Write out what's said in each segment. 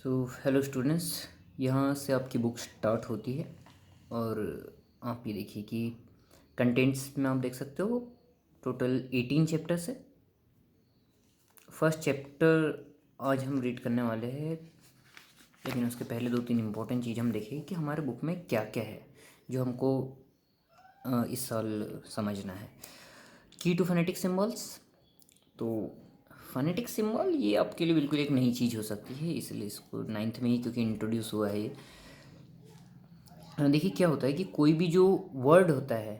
So hello students, यहाँ से आपकी बुक स्टार्ट होती है और आप ये देखिए कि कंटेंट्स में आप देख सकते हो टोटल 18 चैप्टर्स है। फर्स्ट चैप्टर आज हम रीड करने वाले हैं, लेकिन उसके पहले दो तीन इम्पोर्टेंट चीज़ हम देखेंगे कि हमारे बुक में क्या क्या है जो हमको इस साल समझना है। की टू फोनेटिक सिम्बल्स। तो फोनेटिक सिंबल ये आपके लिए बिल्कुल एक नई चीज़ हो सकती है, इसलिए इसको नाइन्थ में ही क्योंकि इंट्रोड्यूस हुआ है ये। देखिए क्या होता है कि कोई भी जो वर्ड होता है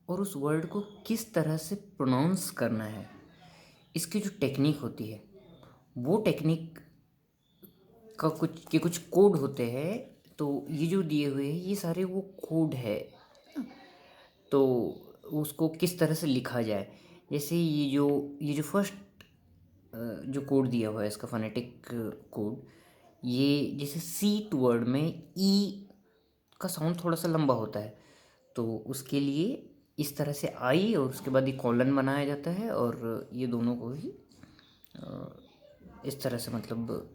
और उस वर्ड को किस तरह से प्रोनाउंस करना है, इसकी जो टेक्निक होती है वो टेक्निक का कुछ कोड होते हैं। तो ये जो दिए हुए हैं ये सारे वो कोड है। तो उसको किस तरह से लिखा जाए, जैसे ये जो फर्स्ट जो कोड दिया हुआ है इसका फोनेटिक कोड, ये जैसे सीट वर्ड में ई का साउंड थोड़ा सा लंबा होता है, तो उसके लिए इस तरह से आई और उसके बाद ये कॉलन बनाया जाता है और ये दोनों को ही इस तरह से मतलब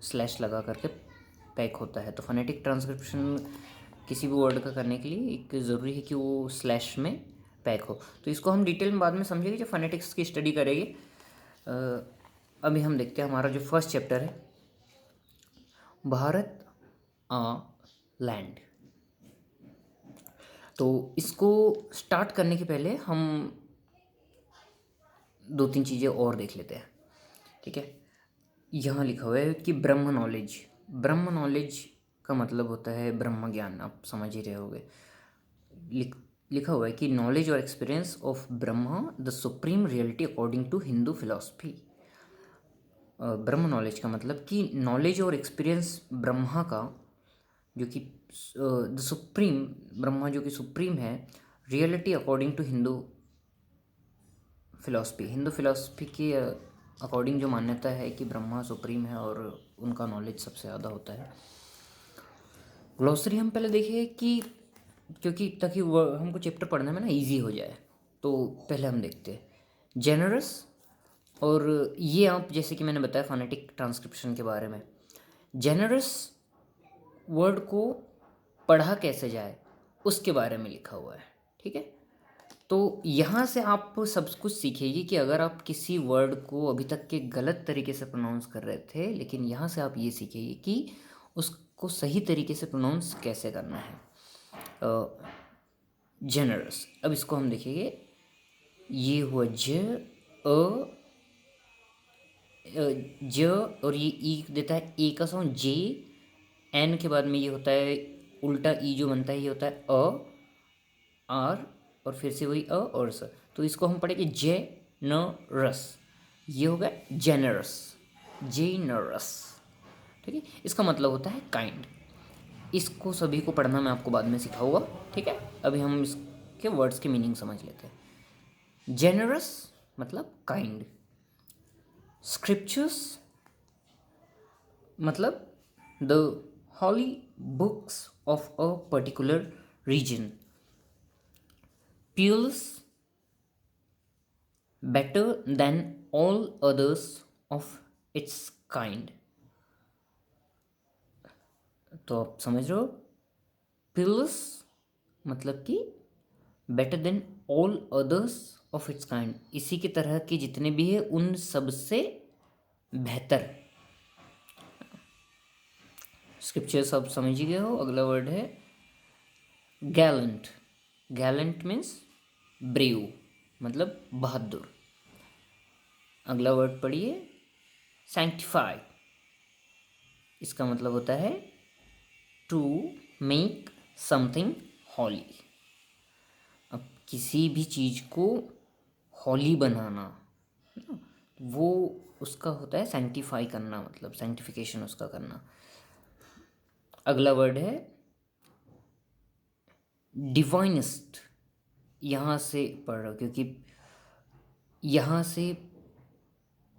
स्लैश लगा करके पैक होता है। तो फोनेटिक ट्रांसक्रिप्शन किसी भी वर्ड का करने के लिए एक ज़रूरी है कि वो स्लैश में पैक हो। तो इसको हम डिटेल में बाद में समझेंगे जब फोनेटिक्स की स्टडी करेंगे। अभी हम देखते हैं हमारा जो फर्स्ट चैप्टर है, भारत आ लैंड। तो इसको स्टार्ट करने के पहले हम दो तीन चीज़ें और देख लेते हैं, ठीक है। यहाँ लिखा हुआ है कि ब्रह्म नॉलेज। ब्रह्म नॉलेज का मतलब होता है ब्रह्म ज्ञान, आप समझ ही रहे होगे। लिखा हुआ है कि नॉलेज और experience of Brahman the supreme reality according to Hindu philosophy. Brahman knowledge का मतलब कि नॉलेज और एक्सपीरियंस ब्रह्मा का, जो कि द सुप्रीम ब्रह्मा जो कि सुप्रीम है, reality according to Hindu philosophy. Hindu philosophy के अकॉर्डिंग जो मान्यता है कि ब्रह्मा सुप्रीम है और उनका नॉलेज सबसे ज़्यादा होता है। ग्लॉसरी हम पहले देखें कि क्योंकि ताकि वह हमको चैप्टर पढ़ने में ना इजी हो जाए, तो पहले हम देखते हैं जेनरस। और ये आप जैसे कि मैंने बताया फोनेटिक ट्रांसक्रिप्शन के बारे में, जेनरस वर्ड को पढ़ा कैसे जाए उसके बारे में लिखा हुआ है, ठीक है। तो यहाँ से आप सब कुछ सीखेंगे कि अगर आप किसी वर्ड को अभी तक के गलत तरीके से प्रोनाउंस कर रहे थे, लेकिन यहाँ से आप ये सीखेंगे कि उसको सही तरीके से प्रोनाउंस कैसे करना है। जेनरस, अब इसको हम देखेंगे। ये हुआ ज और ये ई देता है ए का साउंड जे। एन के बाद में ये होता है उल्टा ई जो बनता है, ये होता है आर और फिर से वही और स। तो इसको हम पढ़ेंगे जे न रस। ये होगा जेनरस, जेनरस, ठीक है। इसका मतलब होता है काइंड। इसको सभी को पढ़ना मैं आपको बाद में सिखाऊंगा, ठीक है। अभी हम इसके वर्ड्स की मीनिंग समझ लेते हैं। जेनरस मतलब काइंड। स्क्रिप्चर्स मतलब the holy books of a particular region. Pules better than all others of its kind। तो आप समझ रहे हो, पिल्स मतलब कि better than all others of its kind, इसी की तरह के जितने भी है उन सब से बेहतर। स्क्रिप्चर्स आप समझ ही गए हो। अगला वर्ड है गैलेंट। गैलेंट मीन्स ब्रेव, मतलब बहादुर। अगला वर्ड पढ़िए सैंक्टिफाई। इसका मतलब होता है टू मेक समथिंग हॉली। अब किसी भी चीज़ को हॉली बनाना, वो उसका होता है सैंक्टिफाई करना, मतलब सैंक्टिफिकेशन उसका करना। अगला वर्ड है डिवाइनिस्ट। यहाँ से पढ़ रहा हूँ क्योंकि यहाँ से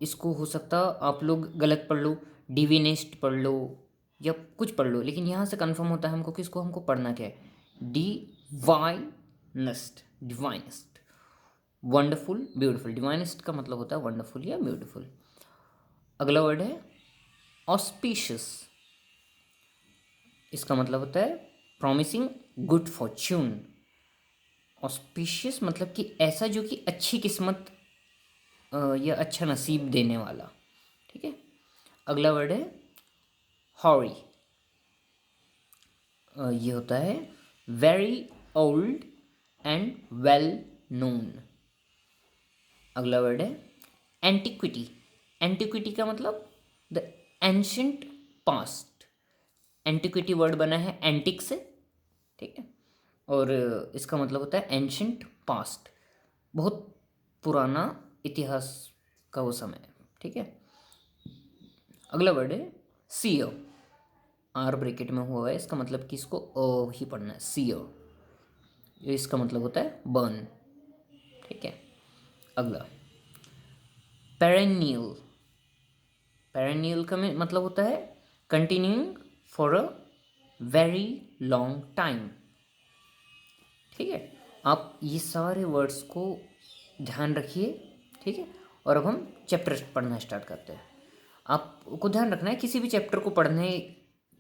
इसको हो सकता आप लोग गलत पढ़ लो, डिविनिस्ट पढ़ लो या कुछ पढ़ लो, लेकिन यहाँ से कंफर्म होता है हमको कि इसको हमको पढ़ना क्या है। डिवाइनिस्ट, डिवाइनिस्ट, वंडरफुल, ब्यूटीफुल। डिवाइनिस्ट का मतलब होता है वंडरफुल या ब्यूटीफुल। अगला वर्ड है ऑस्पिशियस, इसका मतलब होता है प्रॉमिसिंग गुड फॉर्च्यून। ऑस्पिशियस मतलब कि ऐसा जो कि अच्छी किस्मत या अच्छा नसीब देने वाला। ठीक है, अगला वर्ड है हॉरी। ये होता है very old and well known. अगला वर्ड है एंटिक्विटी। एंटिक्विटी का मतलब the ancient past. Antiquity word बना है एंटिक से, ठीक है, और इसका मतलब होता है एंशंट पास्ट, बहुत पुराना इतिहास का वो समय, ठीक है। अगला वर्ड है सीयर। आर ब्रैकेट में हुआ है, इसका मतलब कि इसको ही पढ़ना है, सीयर। इसका मतलब होता है बर्न, ठीक है। अगला पेरेनियल। पेरेनियल का मतलब होता है continuing for a very long time, ठीक है। आप ये सारे वर्ड्स को ध्यान रखिए, ठीक है। और अब हम चैप्टर पढ़ना स्टार्ट करते हैं। आपको ध्यान रखना है किसी भी चैप्टर को पढ़ने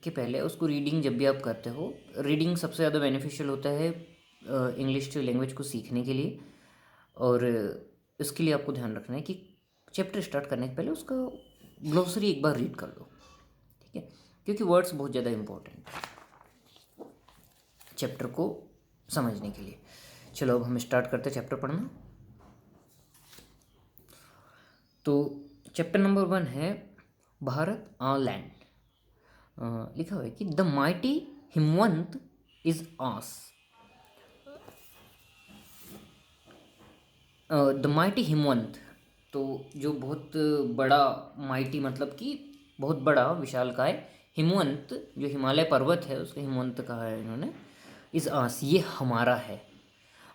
के पहले उसको रीडिंग जब भी आप करते हो, रीडिंग सबसे ज़्यादा बेनिफिशियल होता है इंग्लिश लैंग्वेज को सीखने के लिए। और इसके लिए आपको ध्यान रखना है कि चैप्टर स्टार्ट करने के पहले उसका ग्लोसरी एक बार रीड कर लो, ठीक है, क्योंकि वर्ड्स बहुत ज़्यादा इम्पोर्टेंट है चैप्टर को समझने के लिए। चलो अब हम स्टार्ट करते हैं चैप्टर पढ़ना। तो चैप्टर नंबर 1 है भारत आ लैंड। लिखा हुआ है कि the mighty Himavant is ours. The mighty Himavant, तो जो बहुत बड़ा, माइटी मतलब कि बहुत बड़ा विशालकाय, हिमवंत जो हिमालय पर्वत है उसको हिमवंत कहा है इन्होंने, इज आस, ये हमारा है।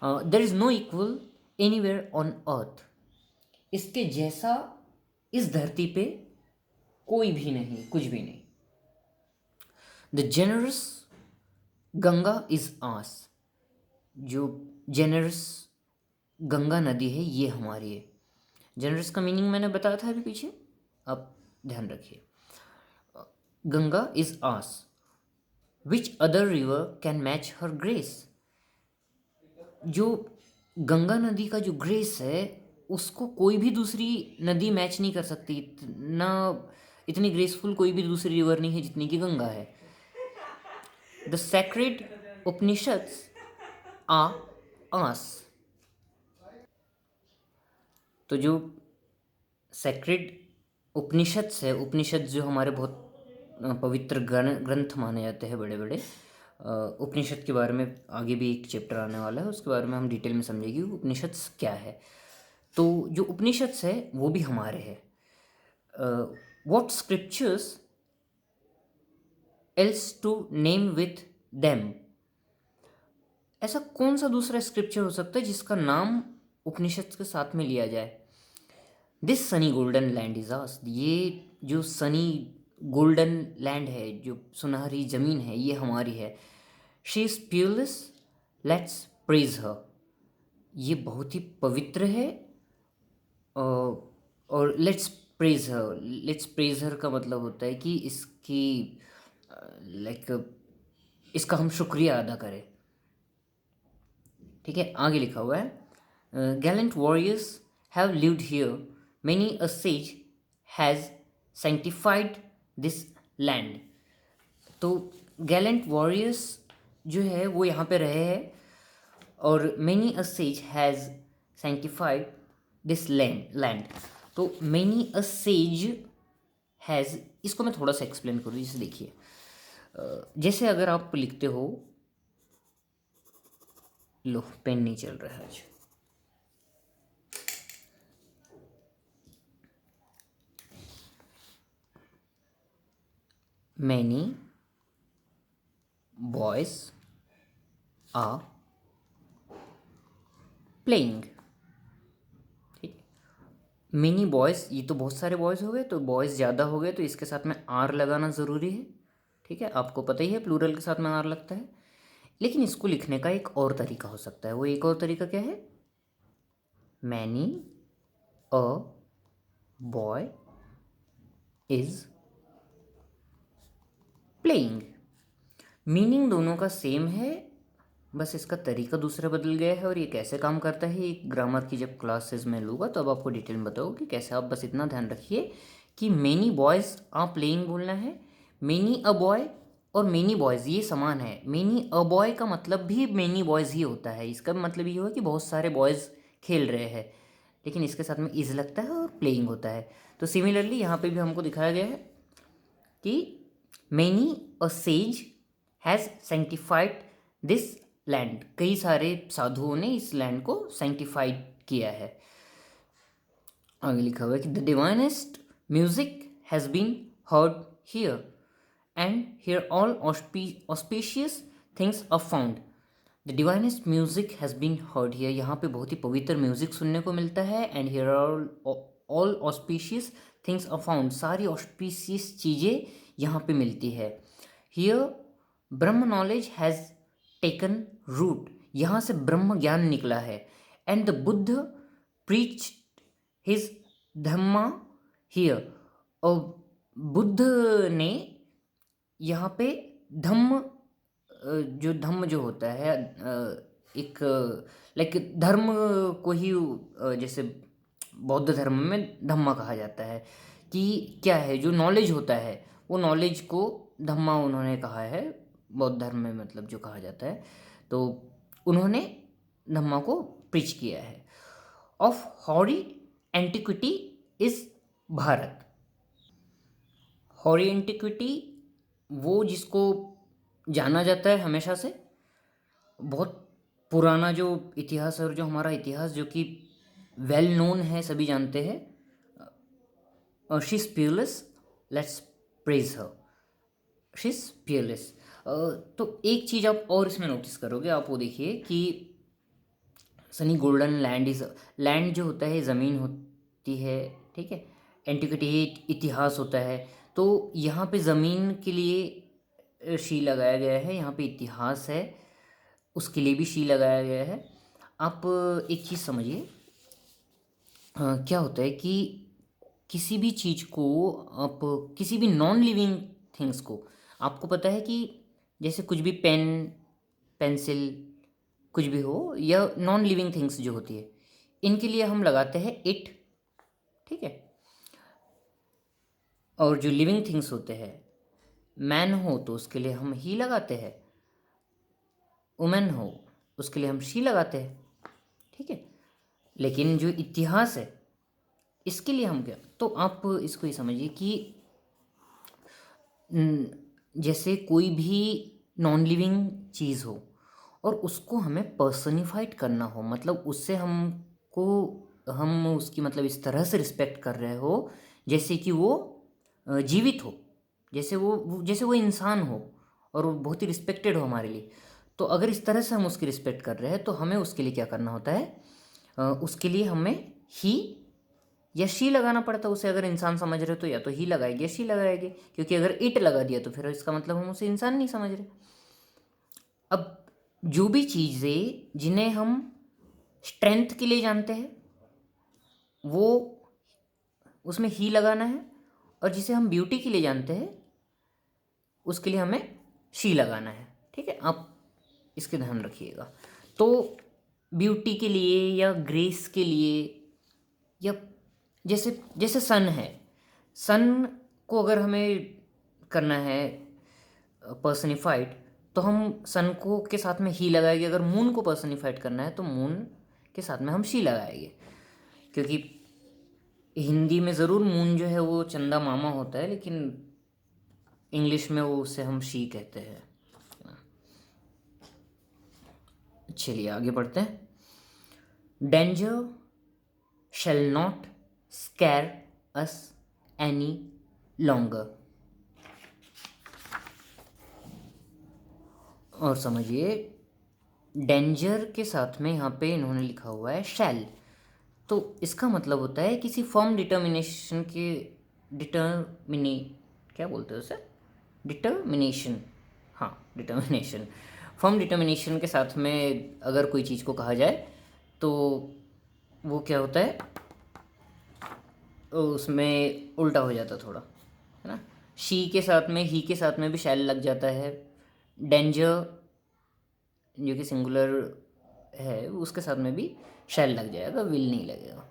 There is no equal anywhere on earth, इसके जैसा इस धरती पे कोई भी नहीं, कुछ भी नहीं। द जेनरस गंगा इज आस, जो जेनरस गंगा नदी है ये हमारी है। जेनरस का मीनिंग मैंने बताया था अभी पीछे, आप ध्यान रखिए। Ganga is ours, which other river can match her grace, जो गंगा नदी का जो ग्रेस है उसको कोई भी दूसरी नदी मैच नहीं कर सकती। इतना, इतनी ग्रेसफुल कोई भी दूसरी रिवर नहीं है जितनी कि गंगा है। द सैक्रेड उपनिषद्स आ आस, तो जो सैक्रेड उपनिषद्स है, उपनिषद जो हमारे बहुत पवित्र ग्रंथ माने जाते हैं बड़े बड़े, उपनिषद के बारे में आगे भी एक चैप्टर आने वाला है, उसके बारे में हम डिटेल में समझेंगे उपनिषद्स क्या है। तो जो उपनिषद्स है वो भी हमारे हैं। What scriptures else to name with them, ऐसा कौन सा दूसरा स्क्रिप्चर हो सकता है जिसका नाम उपनिषद के साथ में लिया जाए। This sunny golden land is ours, ये जो सनी गोल्डन लैंड है, जो सुनहरी ज़मीन है, ये हमारी है। She is peerless, let's praise her, ये बहुत ही पवित्र है। और let's praise her, let's praise her का मतलब होता है कि इसकी लाइक इसका हम शुक्रिया अदा करें, ठीक है। आगे लिखा हुआ है Gallant warriors have lived here, many a says has sanctified this land, तो गैलेंट वॉरियर्स जो है वो यहाँ पे रहे हैं, और many a says has sanctified this land. तो मेनी अ सेज हैज़, इसको मैं थोड़ा सा एक्सप्लेन करूँ, जैसे देखिए, जैसे अगर आप लिखते हो, लो पेन नहीं चल रहा है आज, मैनी बॉयज आर प्लेइंग, ठीक है। मेनी बॉयज़, ये तो बहुत सारे बॉयज़ हो गए, तो बॉयज़ ज़्यादा हो गए तो इसके साथ में आर लगाना ज़रूरी है, ठीक है। आपको पता ही है प्लूरल के साथ में आर लगता है। लेकिन इसको लिखने का एक और तरीका हो सकता है, वो एक और तरीका क्या है, many a boy is playing. Meaning दोनों का सेम है, बस इसका तरीका दूसरा बदल गया है। और ये कैसे काम करता है, एक ग्रामर की जब क्लासेस में लूँगा तो अब आपको डिटेल में बताऊँ कि कैसे। आप बस इतना ध्यान रखिए कि मेनी बॉयज़ आर प्लेइंग बोलना है, मेनी अ बॉय और मेनी बॉयज़ ये समान है। मेनी अ बॉय का मतलब भी मेनी बॉयज़ ही होता है, इसका मतलब ये हुआ कि बहुत सारे बॉयज़ खेल रहे हैं, लेकिन इसके साथ में इज लगता है और प्लेइंग होता है। तो सिमिलरली यहाँ पे भी हमको दिखाया गया है कि many a says has sanctified this land. कई सारे साधुओं ने इस लैंड को सेंटिफाइड किया है। आगे लिखा हुआ है कि the divinest music has been heard here and here all auspicious things are found. The divinest music has been heard here, यहाँ पे बहुत ही पवित्र म्यूजिक सुनने को मिलता है। And here all auspicious things are found, सारी ऑस्पिशियस चीज़ें यहाँ पे मिलती है। Here Brahma knowledge has taken root, यहाँ से ब्रह्म ज्ञान निकला है। And the Buddha preach his Dhamma here, और बुद्ध ने यहाँ पे धम्म, जो धम्म जो होता है एक लाइक धर्म को ही जैसे बौद्ध धर्म में धम्मा कहा जाता है कि क्या है जो नॉलेज होता है, वो नॉलेज को धम्मा उन्होंने कहा है बौद्ध धर्म में, मतलब जो कहा जाता है। तो उन्होंने धम्मा को प्रीच किया है। Of hoary antiquity is Bharat. Hoary antiquity वो जिसको जाना जाता है हमेशा से, बहुत पुराना जो इतिहास है और जो हमारा इतिहास जो कि वेल नोन है, सभी जानते हैं। She is peerless, let's praise her, she is Peerless. तो एक चीज़ आप और इसमें नोटिस करोगे, आप वो देखिए कि Sunny golden land is, land जो होता है ज़मीन होती है, ठीक है। एंटिक्विटी इतिहास होता है, तो यहाँ पे ज़मीन के लिए शी लगाया गया है, यहाँ पे इतिहास है उसके लिए भी शी लगाया गया है। आप एक चीज़ समझिए, क्या होता है कि किसी भी चीज़ को, आप किसी भी नॉन लिविंग थिंग्स को, आपको पता है कि जैसे कुछ भी पेन, पेंसिल, कुछ भी हो, या नॉन लिविंग थिंग्स जो होती है, इनके लिए हम लगाते हैं इट, ठीक है। और जो लिविंग थिंग्स होते हैं, मैन हो तो उसके लिए हम ही लगाते हैं, वुमेन हो उसके लिए हम शी लगाते हैं, ठीक है। लेकिन जो इतिहास है इसके लिए हम क्या, तो आप इसको ये समझिए कि जैसे कोई भी नॉन लिविंग चीज़ हो और उसको हमें पर्सनिफाइड करना हो, मतलब उससे हमको, हम उसकी मतलब इस तरह से रिस्पेक्ट कर रहे हो जैसे कि वो जीवित हो, जैसे वो इंसान हो और वो बहुत ही रिस्पेक्टेड हो हमारे लिए। तो अगर इस तरह से हम उसकी रिस्पेक्ट कर रहे हैं तो हमें उसके लिए क्या करना होता है, उसके लिए हमें ही या शी लगाना पड़ता है। उसे अगर इंसान समझ रहे हो तो या तो ही लगाएगी या शी लगाएगी, क्योंकि अगर इट लगा दिया तो फिर इसका मतलब हम उसे इंसान नहीं समझ रहे। अब जो भी चीज़ें जिन्हें हम स्ट्रेंथ के लिए जानते हैं वो, उसमें ही लगाना है, और जिसे हम ब्यूटी के लिए जानते हैं उसके लिए हमें शी लगाना है, ठीक है। आप इसके ध्यान रखिएगा। तो ब्यूटी के लिए या ग्रेस के लिए, या जैसे जैसे सन है, सन को अगर हमें करना है पर्सनिफाइड तो हम सन को के साथ में ही लगाएंगे। अगर मून को पर्सनिफाइड करना है तो मून के साथ में हम शी लगाएंगे, क्योंकि हिंदी में ज़रूर मून जो है वो चंदा मामा होता है, लेकिन इंग्लिश में वो उसे हम शी कहते हैं। चलिए आगे बढ़ते हैं। Danger shall not scare us any longer. और समझिए, डेंजर के साथ में यहाँ पे इन्होंने लिखा हुआ है शैल, तो इसका मतलब होता है किसी फर्म डिटर्मिनेशन के, डिटर्मिने क्या बोलते हैं उसे, डिटर्मिनेशन, हाँ डिटर्मिनेशन, फर्म डिटर्मिनेशन के साथ में अगर कोई चीज़ को कहा जाए तो वो क्या होता है, उसमें उल्टा हो जाता थोड़ा, है ना। शी के साथ में, ही के साथ में भी शैल लग जाता है। डेंजर जो कि सिंगुलर है उसके साथ में भी शैल लग जाएगा, विल नहीं लगेगा।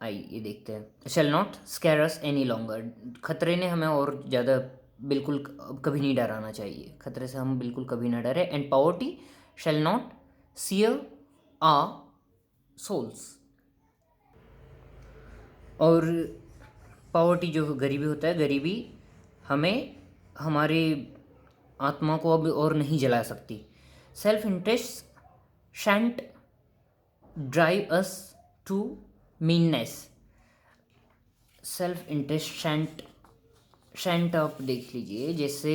आइए देखते हैं। Shall not scare us any longer, खतरे ने हमें और ज़्यादा बिल्कुल कभी नहीं डराना चाहिए, खतरे से हम बिल्कुल कभी ना डरे। And poverty shall not sear our souls, और पॉवर्टी जो गरीबी होता है, गरीबी हमें हमारे आत्मा को अब और नहीं जला सकती। Self interest shan't drive us to meanness, self interest shan't, shan't आप देख लीजिए, जैसे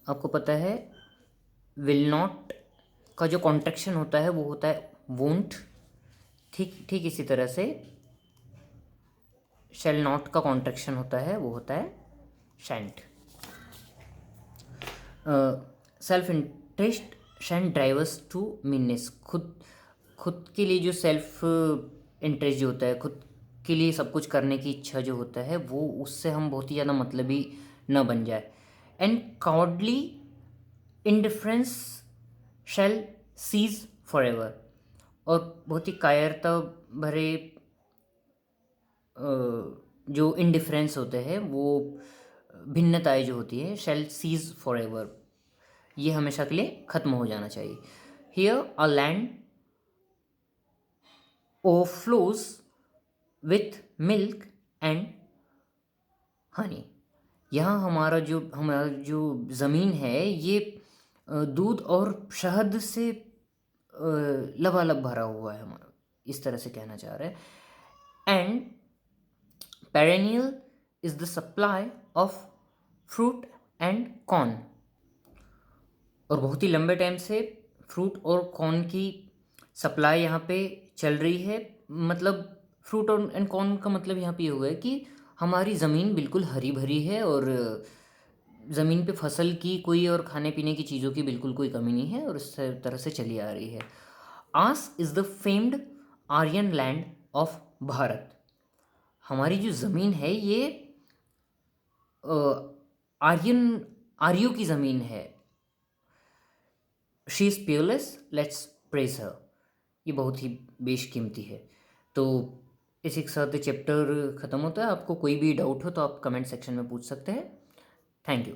आपको पता है विल नॉट का जो कॉन्ट्रैक्शन होता है वो होता है वोंट, ठीक ठीक इसी तरह से शैल नॉट का कॉन्ट्रैक्शन होता है वो होता है shan't. Self interest shan't drivers to meanness, खुद खुद के लिए जो सेल्फ इंटरेस्ट जो होता है, खुद के लिए सब कुछ करने की इच्छा जो होता है वो, उससे हम बहुत ही ज़्यादा मतलबी न बन जाए। And cowardly indifference shall cease forever, और बहुत ही कायरता भरे जो इंडिफरेंस होते हैं वो भिन्नताएं जो होती है, शैल सीज फॉर एवर, ये हमेशा के लिए ख़त्म हो जाना चाहिए। Here a land overflows with milk and honey, यहाँ हमारा जो ज़मीन है ये दूध और शहद से लबालब भरा हुआ है हमारा, इस तरह से कहना चाह रहे हैं। And perennial is the supply of fruit and corn, और बहुत ही लंबे टाइम से फ्रूट और कॉर्न की सप्लाई यहाँ पे चल रही है। मतलब फ्रूट और एंड कॉर्न का मतलब यहाँ पे ये हुआ है कि हमारी ज़मीन बिल्कुल हरी भरी है, और ज़मीन पे फसल की कोई और खाने पीने की चीज़ों की बिल्कुल कोई कमी नहीं है, और इस तरह से चली आ रही है। Ours is the famed Aryan land of Bharat, हमारी जो ज़मीन है ये आर्यन आर्यों की ज़मीन है। She is peerless let's praise her, ये बहुत ही बेशकीमती है। तो इसी के साथ चैप्टर ख़त्म होता है। आपको कोई भी डाउट हो तो आप कमेंट सेक्शन में पूछ सकते हैं। Thank you.